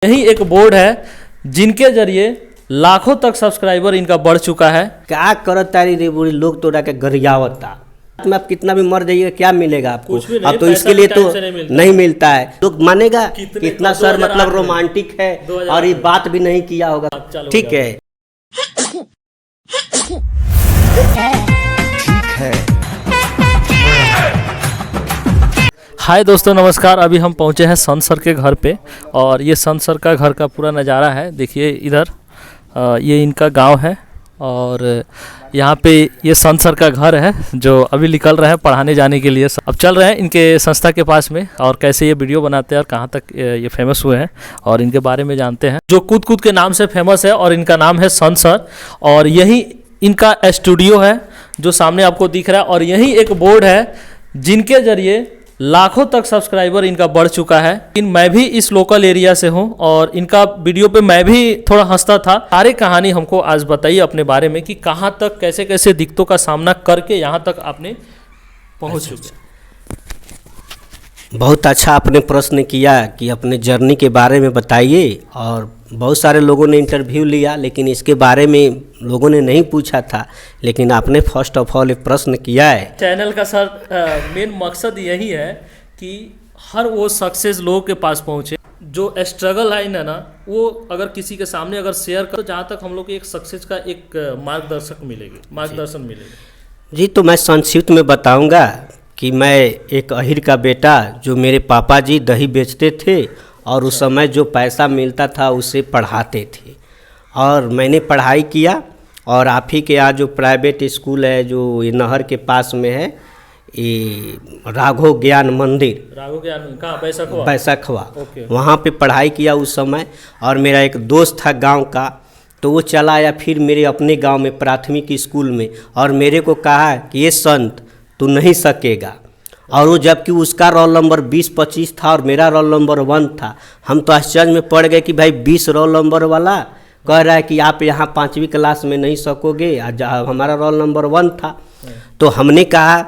यही एक बोर्ड है जिनके जरिए लाखों तक सब्सक्राइबर इनका बढ़ चुका है। क्या करत तारी रे बुरी लोग तो के गरियावता में आप कितना भी मर जाइएगा क्या मिलेगा आपको? कुछ भी नहीं, अब तो इसके लिए तो नहीं मिलता है। लोग मानेगा कितना सर मतलब रोमांटिक है और ये बात भी नहीं किया होगा। ठीक है हाय दोस्तों नमस्कार। अभी हम पहुंचे हैं संत सर के घर पे और ये संत सर का घर का पूरा नज़ारा है। देखिए इधर ये इनका गांव है और यहाँ पे ये संत सर का घर है जो अभी निकल रहे हैं पढ़ाने जाने के लिए। अब चल रहे हैं इनके संस्था के पास में और कैसे ये वीडियो बनाते हैं और कहाँ तक ये फेमस हुए हैं और इनके बारे में जानते हैं। जो कूद कूद के नाम से फेमस है और इनका नाम है संत सर और यही इनका स्टूडियो है जो सामने आपको दिख रहा है और यही एक बोर्ड है जिनके जरिए लाखों तक सब्सक्राइबर इनका बढ़ चुका है। मैं भी इस लोकल एरिया से हूं और इनका वीडियो पे मैं भी थोड़ा हंसता था। सारी कहानी हमको आज बताइए अपने बारे में कि कहां तक कैसे कैसे दिक्कतों का सामना करके यहां तक आपने पहुंच चुके। बहुत अच्छा आपने प्रश्न किया कि अपने जर्नी के बारे में बताइए और बहुत सारे लोगों ने इंटरव्यू लिया लेकिन इसके बारे में लोगों ने नहीं पूछा था, लेकिन आपने फर्स्ट ऑफ ऑल एक प्रश्न किया है। चैनल का सर मेन मकसद यही है कि हर वो सक्सेस लोगों के पास पहुंचे जो स्ट्रगल है ना वो अगर किसी के सामने अगर शेयर करो जहाँ तक हम लोग को एक सक्सेस का एक मार्गदर्शन मिलेगी। जी तो मैं संक्षिप्त में बताऊंगा कि मैं एक अहिर का बेटा जो मेरे पापा जी दही बेचते थे और उस समय जो पैसा मिलता था उसे पढ़ाते थे और मैंने पढ़ाई किया और आप ही के यहाँ जो प्राइवेट स्कूल है जो ये नहर के पास में है ये राघव ज्ञान मंदिर, राघव ज्ञान कहाँ? बैसाखवा। वहाँ पे पढ़ाई किया उस समय और मेरा एक दोस्त था गांव का तो वो चला आया फिर मेरे अपने गांव में प्राथमिक स्कूल में और मेरे को कहा कि ये संत तू नहीं सकेगा। और वो जबकि उसका रोल नंबर 20-25 था और मेरा रोल नंबर 1 था। हम तो आश्चर्य में पड़ गए कि भाई 20 रोल नंबर वाला कह रहा है कि आप यहाँ 5वीं क्लास में नहीं सकोगे। हमारा रोल नंबर 1 था तो हमने कहा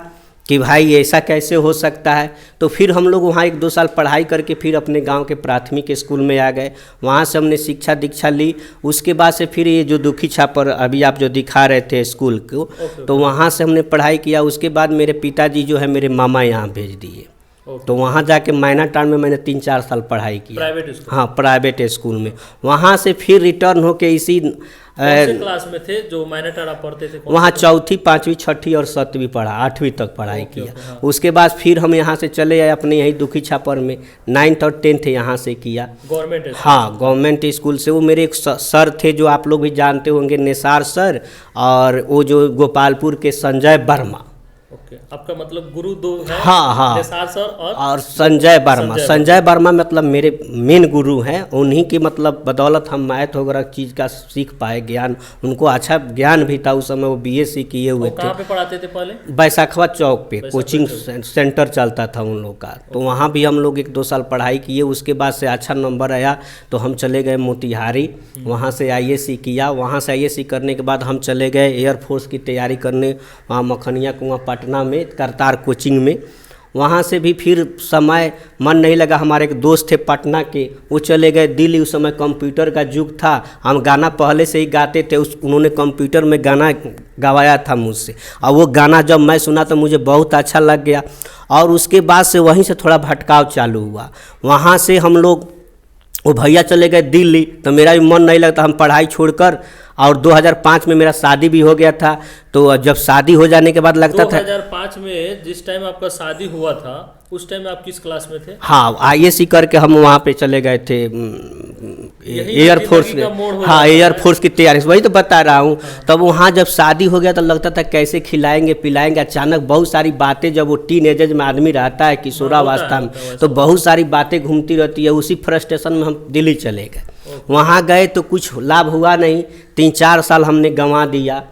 कि भाई ऐसा कैसे हो सकता है। तो फिर हम लोग वहाँ 1-2 साल पढ़ाई करके फिर अपने गांव के प्राथमिक स्कूल में आ गए। वहाँ से हमने शिक्षा दीक्षा ली। उसके बाद से फिर ये जो दुखी छापर अभी आप जो दिखा रहे थे स्कूल को तो वहाँ से हमने पढ़ाई किया। उसके बाद मेरे पिताजी जो है मेरे मामा यहाँ भेज दिए तो वहाँ जाके मैना टाउन में मैंने 3-4 साल पढ़ाई की प्राइवेट स्कूल। हाँ प्राइवेट स्कूल में। वहाँ से फिर रिटर्न होके इसी क्लास में थे जो मैना टाउन पढ़ते थे वहाँ 4th 5वीं 6ठी और 7वीं पढ़ा 8वीं तक पढ़ाई किया। हाँ। उसके बाद फिर हम यहाँ से चले आए अपने यही दुखी छापर में 9th और 10th यहाँ से किया गवर्नमेंट। हाँ गवर्नमेंट स्कूल से। वो मेरे एक सर थे जो आप लोग भी जानते होंगे निसार सर और वो जो गोपालपुर के संजय वर्मा। ओके आपका मतलब गुरु दो है? हाँ निसार सर और संजय वर्मा। संजय वर्मा मतलब मेरे मेन गुरु हैं। उन्हीं की मतलब बदौलत हम मैथ वगैरह चीज़ का सीख पाए ज्ञान। उनको अच्छा ज्ञान भी था उस समय। वो BSc किए हुए थे। कहाँ पे पढ़ाते थे पहले? बैसाखवा चौक पे कोचिंग सेंटर चलता था उन लोग का। तो वहाँ भी हम लोग 1-2 साल पढ़ाई किए। उसके बाद से अच्छा नंबर आया तो हम चले गए मोतिहारी। वहाँ से ISc किया। वहाँ से ISc करने के बाद हम चले गए एयरफोर्स की तैयारी करने वहाँ मखनिया कुआं पटना में करतार कोचिंग में। वहाँ से भी फिर समय मन नहीं लगा। हमारे एक दोस्त थे पटना के वो चले गए दिल्ली। उस समय कंप्यूटर का युग था। हम गाना पहले से ही गाते थे। उन्होंने कंप्यूटर में गाना गवाया था मुझसे और वो गाना जब मैं सुना तो मुझे बहुत अच्छा लग गया। और उसके बाद से वहीं से थोड़ा भटकाव चालू हुआ। वहाँ से हम लोग वो भैया चले गए दिल्ली तो मेरा भी मन नहीं लगता। हम पढ़ाई छोड़कर और 2005 में मेरा शादी भी हो गया था। तो जब शादी हो जाने के बाद लगता था 2005 में जिस टाइम आपका शादी हुआ था उस टाइम आप किस क्लास में थे? हाँ ISc करके हम वहाँ पे चले गए थे एयरफोर्स में। हाँ एयरफोर्स की तैयारी वही तो बता रहा हूँ। तब वहाँ जब शादी हो गया तो लगता था कैसे खिलाएंगे पिलाएंगे। अचानक बहुत सारी बातें जब वो टीनेज में आदमी रहता है किशोरावस्था में तो बहुत सारी बातें घूमती रहती है। उसी फ्रस्ट्रेशन में हम दिल्ली चले गए। वहाँ गए तो कुछ लाभ हुआ नहीं। 3-4 साल हमने गंवा दिया।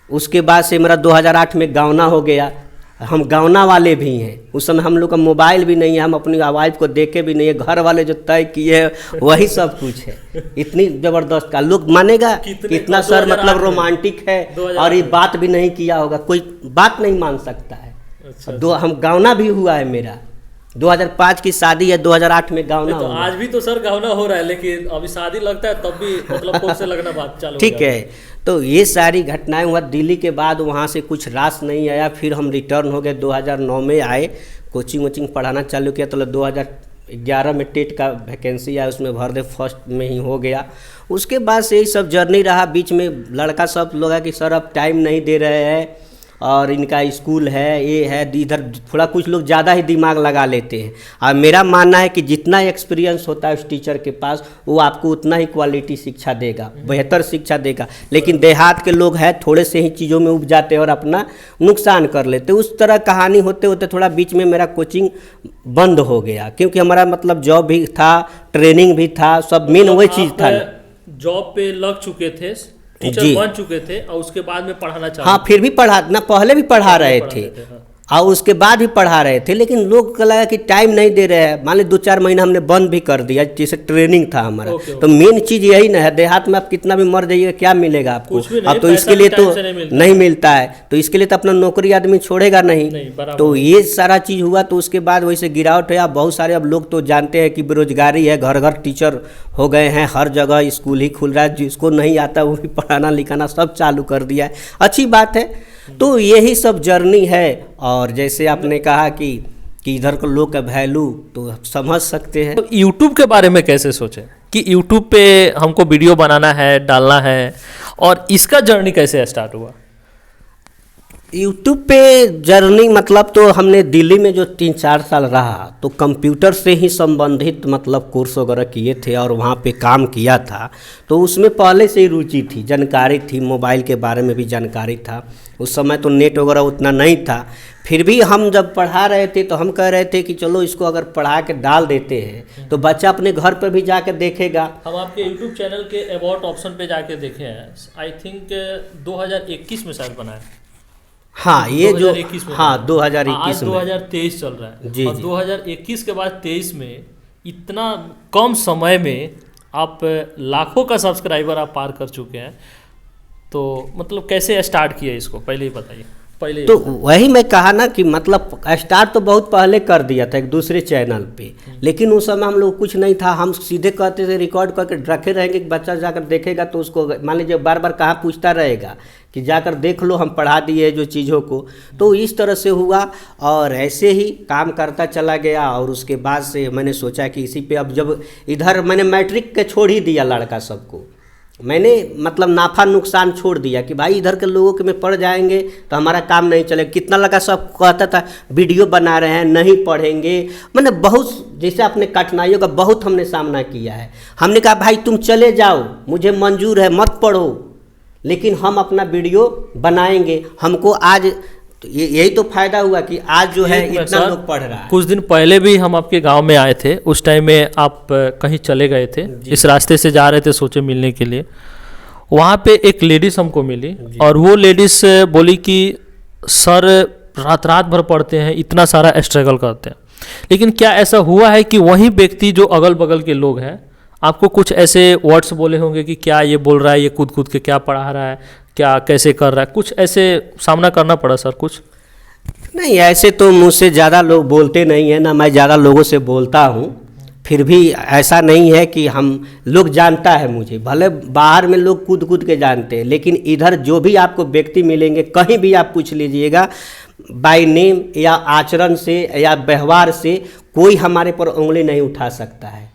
उसके बाद से मेरा 2008 में गावना हो गया। हम गावना वाले भी हैं। उस समय हम लोग का मोबाइल भी नहीं है। हम अपनी वाइफ को देखे भी नहीं है। घर वाले जो तय किए हैं वही सब कुछ है। इतनी ज़बरदस्त का लोग मानेगा कितना सर मतलब रोमांटिक है और ये बात भी नहीं किया होगा। कोई बात नहीं मान सकता है। हम गावना भी हुआ है मेरा 2005 की शादी है, 2008 में गाँवना तो हुआ। आज भी तो सर गावना हो रहा है, लेकिन अभी शादी लगता है तब भी मतलब कोर्ट से लगना बात चालू हो ठीक जाता है। तो ये सारी घटनाएं हुआ दिल्ली के बाद, वहाँ से कुछ रास नहीं आया, फिर हम रिटर्न हो गए, 2009 में आए, कोचिंग वोचिंग पढ़ाना चालू किया। तो 2011 में टेट का वैकेंसी आया, उसमें भर दे, फर्स्ट में ही हो गया। उसके बाद से यही सब जर्नी रहा। बीच में लड़का सब लोग है कि सर अब टाइम नहीं दे रहे हैं, और इनका स्कूल है, ये है, इधर थोड़ा कुछ लोग ज़्यादा ही दिमाग लगा लेते हैं। और मेरा मानना है कि जितना एक्सपीरियंस होता है उस टीचर के पास, वो आपको उतना ही क्वालिटी शिक्षा देगा, बेहतर शिक्षा देगा। लेकिन देहात के लोग हैं, थोड़े से ही चीज़ों में उब जाते हैं और अपना नुकसान कर लेते। उस तरह कहानी होते होते थोड़ा बीच में मेरा कोचिंग बंद हो गया, क्योंकि हमारा मतलब जॉब भी था, ट्रेनिंग भी था, सब मेन वही चीज़ था। जॉब पे लग चुके थे, टीचर बन चुके थे, और उसके बाद में पढ़ाना चाहते। हाँ, फिर भी पढ़ा ना, पहले भी पढ़ा रहे थे, हाँ। और उसके बाद भी पढ़ा रहे थे। लेकिन लोग को लगा कि टाइम नहीं दे रहे हैं। मान ली 2-4 महीना हमने बंद भी कर दिया, जैसे ट्रेनिंग था हमारा। तो मेन चीज़ यही ना है, देहात में आप कितना भी मर जाइएगा, क्या मिलेगा आपको? अब तो इसके लिए तो नहीं मिलता है, तो इसके लिए तो अपना नौकरी आदमी छोड़ेगा नहीं। तो ये सारा चीज़ हुआ। तो उसके बाद वैसे गिरावट है। बहुत सारे अब लोग तो जानते हैं कि बेरोजगारी है, घर घर टीचर हो गए हैं, हर जगह स्कूल ही खुल रहा है, जिसको नहीं आता वो भी पढ़ाना लिखाना सब चालू कर दिया है। अच्छी बात है। तो यही सब जर्नी है। और जैसे आपने कहा कि इधर के लोग का वैल्यू तो समझ सकते हैं। तो यूट्यूब के बारे में कैसे सोचें कि यूट्यूब पे हमको वीडियो बनाना है, डालना है, और इसका जर्नी कैसे स्टार्ट हुआ? यूट्यूब पे जर्नी मतलब तो हमने दिल्ली में जो 3-4 साल रहा, तो कंप्यूटर से ही संबंधित मतलब कोर्स वगैरह किए थे और वहाँ पे काम किया था। तो उसमें पहले से ही रुचि थी, जानकारी थी, मोबाइल के बारे में भी जानकारी था। उस समय तो नेट वगैरह उतना नहीं था। फिर भी हम जब पढ़ा रहे थे तो हम कह रहे थे कि चलो इसको अगर पढ़ा के डाल देते हैं तो बच्चा अपने घर पर भी जाके देखेगा। हम आपके यूट्यूब चैनल के अबाउट ऑप्शन पे जाके देखे हैं, आई थिंक 2021 में शायद बनाया। हाँ, ये जो 2021 में, हाँ 2021 में, 2023 चल रहा है जी, और 2021 के बाद 23 में इतना कम समय में आप लाखों का सब्सक्राइबर आप पार कर चुके हैं। तो मतलब कैसे स्टार्ट किया इसको, पहले ही बताइए। पहले तो वही मैं कहा ना कि मतलब स्टार्ट तो बहुत पहले कर दिया था एक दूसरे चैनल पे, लेकिन उस समय हम लोग कुछ नहीं था। हम सीधे कहते थे रिकॉर्ड करके रखे रहेंगे कि बच्चा जाकर देखेगा तो उसको मान लीजिए बार बार कहाँ पूछता रहेगा कि जाकर देख लो, हम पढ़ा दिए जो चीज़ों को। तो इस तरह से हुआ और ऐसे ही काम करता चला गया। और उसके बाद से मैंने सोचा कि इसी पे अब जब इधर मैंने मैट्रिक के छोड़ ही दिया लड़का सबको, मैंने मतलब नाफा नुकसान छोड़ दिया कि भाई इधर के लोगों के में पढ़ जाएंगे तो हमारा काम नहीं चलेगा। कितना लगा सब कहता था वीडियो बना रहे हैं, नहीं पढ़ेंगे। मैंने बहुत जैसे अपने कठिनाइयों का बहुत हमने सामना किया है। हमने कहा भाई तुम चले जाओ, मुझे मंजूर है, मत पढ़ो, लेकिन हम अपना वीडियो बनाएंगे। हमको आज तो यही तो फायदा हुआ कि आज जो है इतना लोग पढ़ रहा है। कुछ दिन पहले भी हम आपके गांव में आए थे, उस टाइम में आप कहीं चले गए थे, इस रास्ते से जा रहे थे, सोचे मिलने के लिए। वहाँ पे एक लेडीज हमको मिली और वो लेडीज बोली कि सर रात रात भर पढ़ते हैं, इतना सारा स्ट्रगल करते हैं। लेकिन क्या ऐसा हुआ है कि वही व्यक्ति जो अगल बगल के लोग हैं आपको कुछ ऐसे वर्ड्स बोले होंगे कि क्या ये बोल रहा है, ये कूद कूद के क्या पढ़ा रहा है, क्या कैसे कर रहा है, कुछ ऐसे सामना करना पड़ा सर? कुछ नहीं, ऐसे तो मुझसे ज़्यादा लोग बोलते नहीं हैं ना, मैं ज़्यादा लोगों से बोलता हूँ। फिर भी ऐसा नहीं है कि हम लोग जानता है मुझे, भले बाहर में लोग कूद कूद के जानते हैं, लेकिन इधर जो भी आपको व्यक्ति मिलेंगे कहीं भी आप पूछ लीजिएगा, बाय नेम या आचरण से या व्यवहार से कोई हमारे पर उंगली नहीं उठा सकता है।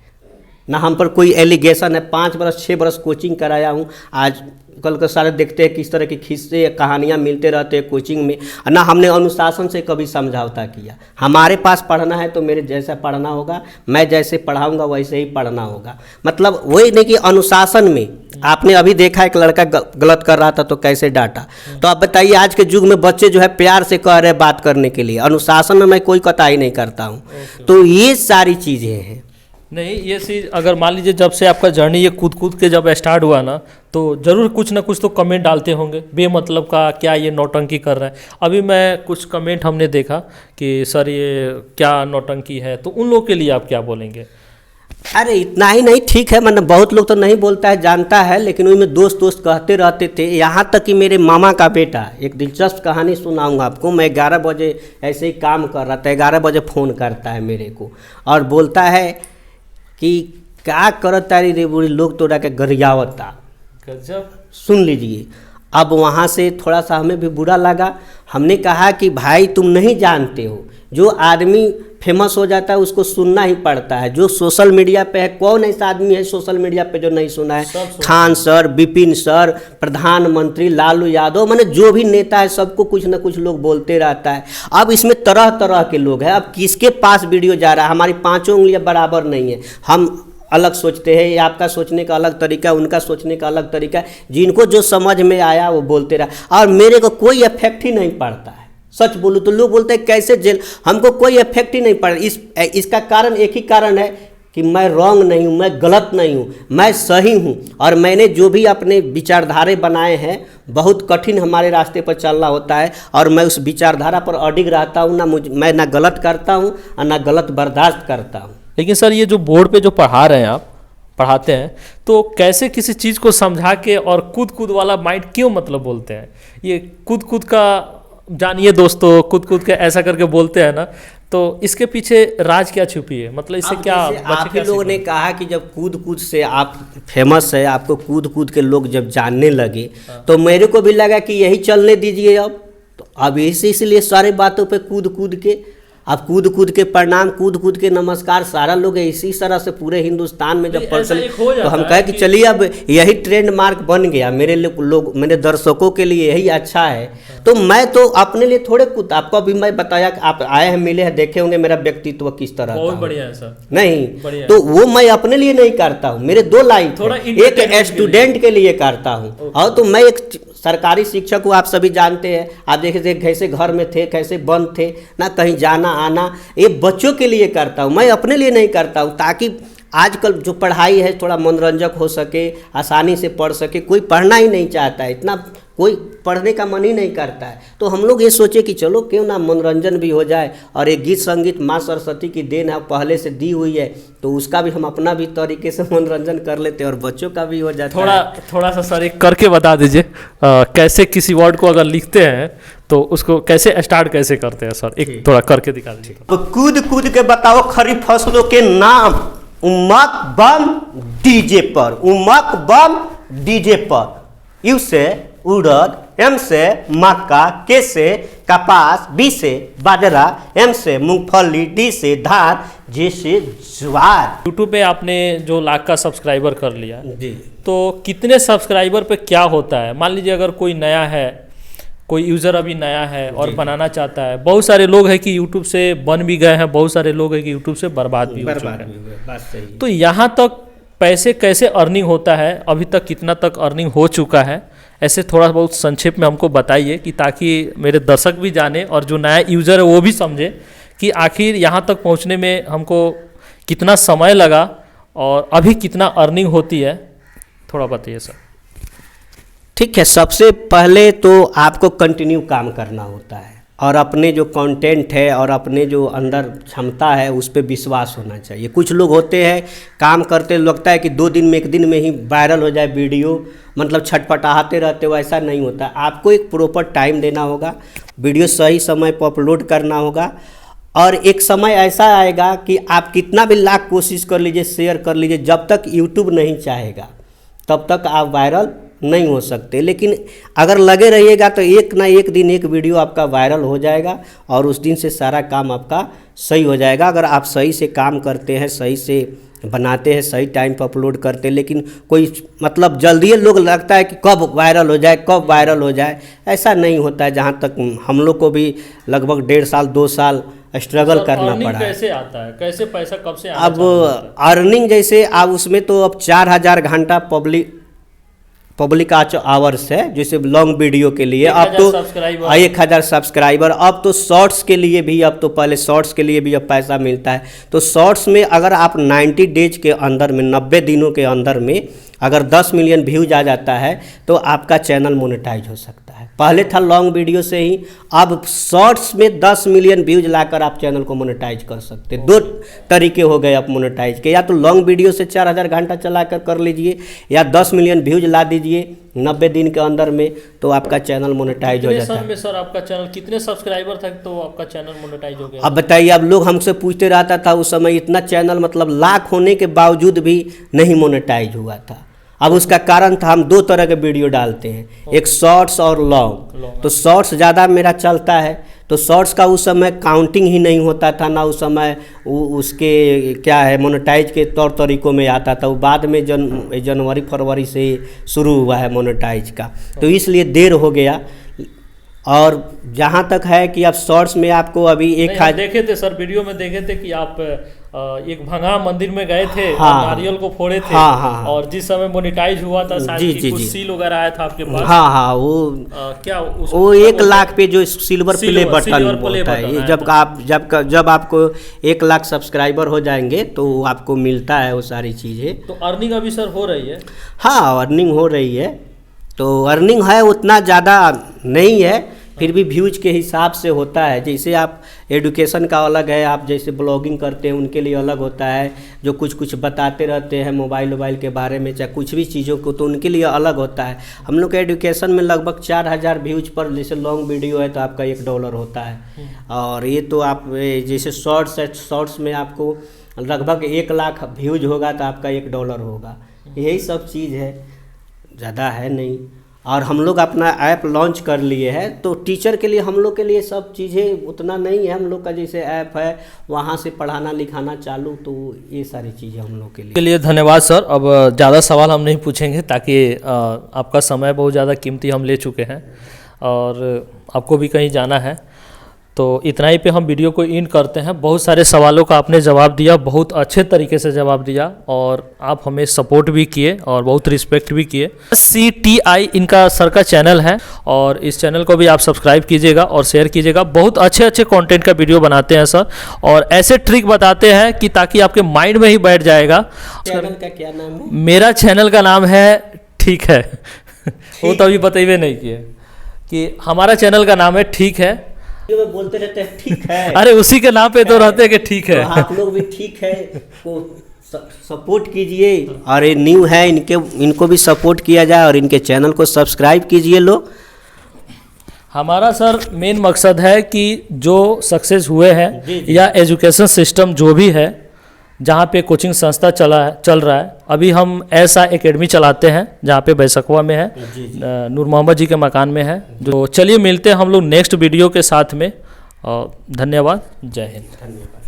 ना हम पर कोई एलिगेशन है। 5 बरस 6 बरस कोचिंग कराया हूँ। आज कल के सारे देखते हैं किस तरह की खिस्से कहानियाँ मिलते रहते हैं कोचिंग में। ना हमने अनुशासन से कभी समझौता किया। हमारे पास पढ़ना है तो मेरे जैसा पढ़ना होगा, मैं जैसे पढ़ाऊँगा वैसे ही पढ़ना होगा। मतलब वही नहीं कि अनुशासन में आपने अभी देखा एक लड़का गलत कर रहा था तो कैसे डांटा। तो आप बताइए आज के युग में बच्चे जो है प्यार से कह रहे बात करने के लिए, अनुशासन में मैं कोई कताई नहीं करता हूँ। तो ये सारी चीज़ें हैं। नहीं, ये चीज़ अगर मान लीजिए जब से आपका जर्नी ये कूद कूद के जब स्टार्ट हुआ ना, तो ज़रूर कुछ ना कुछ तो कमेंट डालते होंगे बेमतलब का, क्या ये नौटंकी कर रहा है। अभी मैं कुछ कमेंट हमने देखा कि सर ये क्या नौटंकी है, तो उन लोगों के लिए आप क्या बोलेंगे? अरे इतना ही नहीं, ठीक है, मतलब बहुत लोग तो नहीं बोलता है, जानता है, लेकिन उनमें दोस्त दोस्त कहते रहते थे। यहाँ तक कि मेरे मामा का बेटा, एक दिलचस्प कहानी सुनाऊंगा आपको। मैं 11 बजे ऐसे ही काम कर रहा था, 11 बजे फ़ोन करता है मेरे को और बोलता है कि क्या करत तारी रे बुढ़ी, लोग तोड़ा के गरियावता। गजब। सुन लीजिए। अब वहाँ से थोड़ा सा हमें भी बुरा लगा। हमने कहा कि भाई तुम नहीं जानते हो, जो आदमी फेमस हो जाता है उसको सुनना ही पड़ता है। जो सोशल मीडिया पे है, कौन ऐसा आदमी है सोशल मीडिया पे जो नहीं सुना है? खान सर, विपिन सर, प्रधानमंत्री लालू यादव, माने जो भी नेता है सबको कुछ ना कुछ लोग बोलते रहता है। अब इसमें तरह तरह के लोग हैं। अब किसके पास वीडियो जा रहा है? हमारी पाँचों उंगलियां बराबर नहीं है। हम अलग सोचते हैं, ये आपका सोचने का अलग तरीका, उनका सोचने का अलग तरीका। जिनको जो समझ में आया वो बोलते रहा, और मेरे को कोई इफेक्ट ही नहीं पड़ता है। सच बोलूँ तो लोग बोलते हैं कैसे जेल, हमको कोई इफेक्ट ही नहीं पड़। इसका कारण एक ही कारण है कि मैं रॉन्ग नहीं हूँ, मैं गलत नहीं हूँ, मैं सही हूँ। और मैंने जो भी अपने विचारधारे बनाए हैं, बहुत कठिन हमारे रास्ते पर चलना होता है, और मैं उस विचारधारा पर अडिग रहता हूँ। मैं ना गलत करता हूँ और ना गलत बर्दाश्त करता हूँ। लेकिन सर ये जो बोर्ड पे जो पढ़ा रहे हैं आप, पढ़ाते हैं, तो कैसे किसी चीज़ को समझा के और कूद कूद वाला माइंड क्यों मतलब बोलते हैं? ये कूद कूद का जानिए दोस्तों, कूद कूद के ऐसा करके बोलते हैं ना, तो इसके पीछे राज क्या छुपी है? मतलब इससे क्या आप ही लोगों ने कहा कि जब कूद कूद से आप फेमस है, आपको कूद कूद के लोग जब जानने लगे, तो मेरे को भी लगा कि यही चलने दीजिए अब। तो अब इसलिए सारी बातों पे कूद कूद के, अब कूद कूद के प्रणाम, कूद कूद के नमस्कार, सारा लोग इसी तरह से पूरे हिंदुस्तान में जब प्रचलित, तो हम कहे कि चलिए अब यही ट्रेंड मार्क बन गया मेरे लोग, मेरे दर्शकों के लिए यही अच्छा है। तो मैं तो अपने लिए थोड़े कूद, आपको अभी मैं बताया कि आप आए हैं, मिले हैं, देखे होंगे मेरा व्यक्तित्व किस तरह का। बहुत बढ़िया है सर। नहीं तो वो मैं अपने लिए नहीं करता हूँ, मेरे दो लाइफ, एक स्टूडेंट के लिए करता हूँ, और तो मैं एक सरकारी शिक्षक हूँ, आप सभी जानते हैं। आप देखे थे कैसे घर में थे, कैसे बंद थे, ना कहीं जाना आना, ये बच्चों के लिए करता हूँ, मैं अपने लिए नहीं करता हूँ। ताकि आजकल जो पढ़ाई है थोड़ा मनोरंजक हो सके, आसानी से पढ़ सके। कोई पढ़ना ही नहीं चाहता है, इतना कोई पढ़ने का मन ही नहीं करता है। तो हम लोग ये सोचे कि चलो क्यों ना मनोरंजन भी हो जाए, और एक गीत संगीत माँ सरस्वती की देन है, पहले से दी हुई है, तो उसका भी हम अपना भी तरीके से मनोरंजन कर लेते हैं और बच्चों का भी हो जाता है। थोड़ा सा सर एक करके बता दीजिए, कैसे किसी वर्ड को अगर लिखते हैं तो उसको कैसे स्टार्ट कैसे करते हैं सर, एक थोड़ा करके दिखा दीजिए। तो कूद कूद के बताओ खरीफ फसलों के नाम, उमक बम डीजे पर, उमक बम डीजे पर। यू से उड़द, एम से मक्का, के से कपास, बी से बाजरा, एम से मूंगफली, डी से धान, जे से ज्वार। यूट्यूब पे आपने जो लाख का सब्सक्राइबर कर लिया जी, तो कितने सब्सक्राइबर पे क्या होता है? मान लीजिए अगर कोई नया है, कोई यूज़र अभी नया है और बनाना चाहता है, बहुत सारे लोग हैं कि यूट्यूब से बन भी गए हैं, बहुत सारे लोग हैं कि यूट्यूब से बर्बाद भी हो चुके हैं। बात सही है। तो यहाँ तक पैसे कैसे अर्निंग होता है, अभी तक कितना तक अर्निंग हो चुका है, ऐसे थोड़ा बहुत संक्षेप में हमको बताइए, कि ताकि मेरे दर्शक भी जाने और जो नया यूज़र है वो भी समझे कि आखिर यहाँ तक पहुँचने में हमको कितना समय लगा और अभी कितना अर्निंग होती है, थोड़ा बताइए सर। ठीक है, सबसे पहले तो आपको कंटिन्यू काम करना होता है, और अपने जो कंटेंट है और अपने जो अंदर क्षमता है उस पर विश्वास होना चाहिए। कुछ लोग होते हैं काम करते लगता है कि 2 दिन में 1 दिन में ही वायरल हो जाए वीडियो, मतलब छटपटाते रहते हो, ऐसा नहीं होता। आपको एक प्रॉपर टाइम देना होगा, वीडियो सही समय पर अपलोड करना होगा, और एक समय ऐसा आएगा कि आप कितना भी लाख कोशिश कर लीजिए, शेयर कर लीजिए, जब तक यूट्यूब नहीं चाहेगा तब तक आप वायरल नहीं हो सकते। लेकिन अगर लगे रहिएगा तो एक ना एक दिन एक वीडियो आपका वायरल हो जाएगा, और उस दिन से सारा काम आपका सही हो जाएगा। अगर आप सही से काम करते हैं, सही से बनाते हैं, सही टाइम पर अपलोड करते हैं। लेकिन कोई मतलब जल्दी लोग लगता है कि कब वायरल हो जाए, कब वायरल हो जाए, ऐसा नहीं होता है। जहाँ तक हम लोग को भी लगभग 1.5 साल 2 साल स्ट्रगल करना पड़ा है। कैसे आता है, कैसे पैसा कब से आना? अब अर्निंग जैसे आप उसमें तो अब 4000 घंटा पब्लिक आवर्स है, जैसे लॉन्ग वीडियो के लिए। अब तो 1000 सब्सक्राइबर, अब तो शॉर्ट्स के लिए भी, अब तो पहले शॉर्ट्स के लिए भी अब पैसा मिलता है। तो शॉर्ट्स में अगर आप 90 डेज के अंदर में, 90 दिनों के अंदर में अगर 10 मिलियन व्यूज आ जाता है तो आपका चैनल मोनेटाइज हो सकता है। पहले था लॉन्ग वीडियो से ही, अब शॉर्ट्स में 10 मिलियन व्यूज लाकर आप चैनल को मोनेटाइज कर सकते हैं। 2 तरीके हो गए आप मोनेटाइज के, या तो लॉन्ग वीडियो से 4000 घंटा चलाकर कर लीजिए, या 10 मिलियन व्यूज ला दीजिए 90 दिन के अंदर में, तो आपका चैनल मोनेटाइज हो जाता है। में सर आपका चैनल कितने सब्सक्राइबर था तो आपका चैनल मोनेटाइज हो गया? अब बताइए, अब लोग हमसे पूछते रहता था उस समय, इतना चैनल मतलब लाख होने के बावजूद भी नहीं मोनेटाइज हुआ था। अब उसका कारण था, हम 2 तरह के वीडियो डालते हैं, एक शॉर्ट्स और लॉन्ग। तो शॉर्ट्स ज़्यादा मेरा चलता है, तो शॉर्ट्स का उस समय काउंटिंग ही नहीं होता था ना, उस समय उसके क्या है मोनेटाइज के तौर तरीकों में आता था। वो बाद में जनवरी फरवरी से शुरू हुआ है मोनेटाइज का, तो इसलिए देर हो गया। और जहाँ तक है कि अब शॉर्ट्स में आपको अभी देखे थे सर, वीडियो में देखे थे कि आप एक भंगा मंदिर में गए थे, हाँ, नारियल को फोड़े थे, हाँ, और जिस समय मोनेटाइज हुआ था शायद कुछ सील वगैरह आया था आपके पास। हाँ, वो 1 लाख पे जो सिल्वर प्ले बटन होता है, ये जब आपको 1 लाख सब्सक्राइबर हो जाएंगे तो आपको मिलता है वो सारी चीज़ें। तो अर्निंग अभी सर हो रही है? हाँ, अर्निंग हो रही है, तो अर्निंग है, उतना ज़्यादा नहीं है, फिर भी व्यूज के हिसाब से होता है। जैसे आप एडुकेशन का अलग है, आप जैसे ब्लॉगिंग करते हैं उनके लिए अलग होता है, जो कुछ बताते रहते हैं मोबाइल के बारे में, चाहे कुछ भी चीज़ों को, तो उनके लिए अलग होता है। हम लोग के एडुकेशन में लगभग 4000 व्यूज पर, जैसे लॉन्ग वीडियो है तो आपका $1 होता है, और ये तो आप जैसे शॉर्ट्स है, शॉर्ट्स में आपको लगभग 1 लाख व्यूज होगा तो आपका $1 होगा। यही सब चीज़ है, ज़्यादा है नहीं। और हम लोग अपना ऐप लॉन्च कर लिए हैं, तो टीचर के लिए हम लोग के लिए सब चीज़ें उतना नहीं है। हम लोग का जैसे ऐप है वहाँ से पढ़ाना लिखाना चालू, तो ये सारी चीज़ें हम लोग के लिए। धन्यवाद सर। अब ज़्यादा सवाल हम नहीं पूछेंगे, ताकि आपका समय बहुत ज़्यादा कीमती हम ले चुके हैं और आपको भी कहीं जाना है, तो इतना ही पे हम वीडियो को इन करते हैं। बहुत सारे सवालों का आपने जवाब दिया, बहुत अच्छे तरीके से जवाब दिया, और आप हमें सपोर्ट भी किए और बहुत रिस्पेक्ट भी किए। CTI इनका सर का चैनल है, और इस चैनल को भी आप सब्सक्राइब कीजिएगा और शेयर कीजिएगा। बहुत अच्छे अच्छे कंटेंट का वीडियो बनाते हैं सर, और ऐसे ट्रिक बताते हैं कि ताकि आपके माइंड में ही बैठ जाएगा। चैनल का क्या नाम है? मेरा चैनल का नाम है ठीक है वो तो अभी बताइए नहीं किए कि हमारा चैनल का नाम है ठीक है। में बोलते रहते हैं ठीक है, अरे उसी के नाम पे तो रहते हैं कि ठीक है। तो आप लोग भी ठीक है को सपोर्ट कीजिए, और ये न्यू है, इनको भी सपोर्ट किया जाए और इनके चैनल को सब्सक्राइब कीजिए लोग। हमारा सर मेन मकसद है कि जो सक्सेस हुए हैं, या एजुकेशन सिस्टम जो भी है, जहाँ पे कोचिंग संस्था चल रहा है, अभी हम ऐसा एकेडमी चलाते हैं जहाँ पे बैसकवा में है, नूर मोहम्मद जी के मकान में है। जो चलिए मिलते हैं हम लोग नेक्स्ट वीडियो के साथ में, और धन्यवाद, जय हिंद। धन्यवाद।